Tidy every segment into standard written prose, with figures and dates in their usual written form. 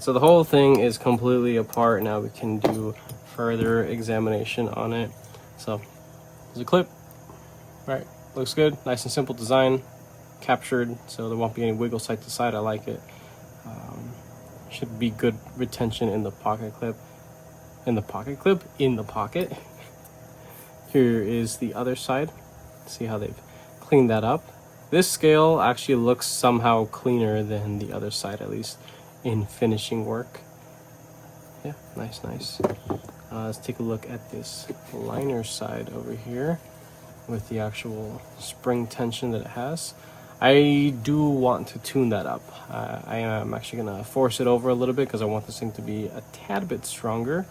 So the whole thing is completely apart. Now we can do further examination on it. So there's a clip, right? Looks good, nice and simple design, captured, so there won't be any wiggle side to side. I like it. Should be good retention in the pocket clip. In the pocket. Here is the other side. See how they've cleaned that up. This scale actually looks somehow cleaner than the other side, at least in finishing work. Yeah, nice. Let's take a look at this liner side over here with the actual spring tension that it has. I do want to tune that up. I am actually gonna force it over a little bit because I want this thing to be a tad bit stronger,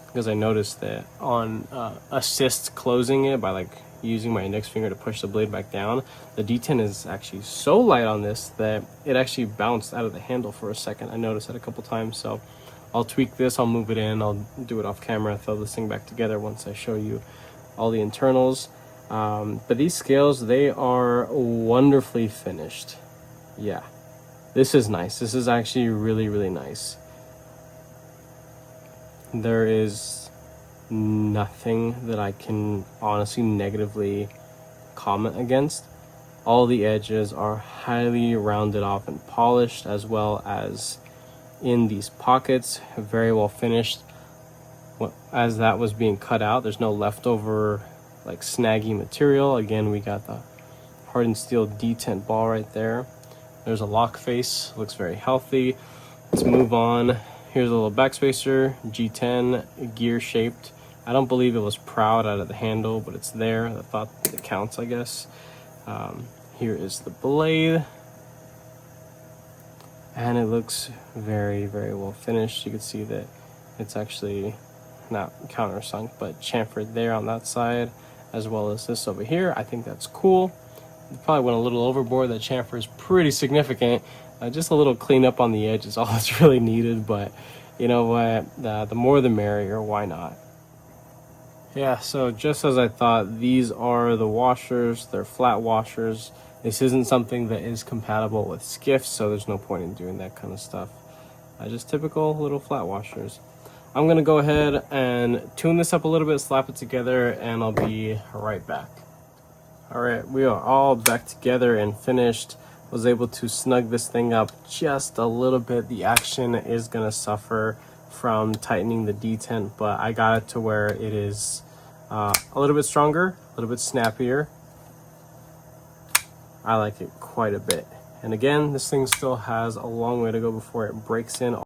because I noticed that on assist closing it by like using my index finger to push the blade back down, the detent is actually so light on this that it actually bounced out of the handle for a second. I noticed that a couple times, so I'll tweak this, I'll move it in, I'll do it off camera, throw this thing back together once I show you all the internals. But these scales, they are wonderfully finished. Yeah, this is nice. This is actually really nice. There is nothing that I can honestly negatively comment against. All the edges are highly rounded off and polished, as well as in these pockets, very well finished. As that was being cut out, there's no leftover like snaggy material. Again, we got the hardened steel detent ball right there. There's a lock face, looks very healthy. Let's move on. Here's a little backspacer, G10, gear shaped. I don't believe it was proud out of the handle, but it's there. I thought it counts, I guess. Here is the blade. And it looks very well finished. You can see that it's actually not countersunk, but chamfered there on that side, as well as this over here. I think that's cool. Probably went a little overboard. That chamfer is pretty significant. Just a little cleanup on the edge is all that's really needed, but you know what, the more the merrier, why not? Yeah, so just as I thought, these are the washers. They're flat washers. This isn't something that is compatible with skiffs, so there's no point in doing that kind of stuff. Just typical little flat washers. I'm gonna go ahead and tune this up a little bit, slap it together, and I'll be right back. All right, we are all back together and finished. Was able to snug this thing up just a little bit. The action is gonna suffer from tightening the detent, but I got it to where it is a little bit stronger, a little bit snappier. I like it quite a bit. And again, this thing still has a long way to go before it breaks in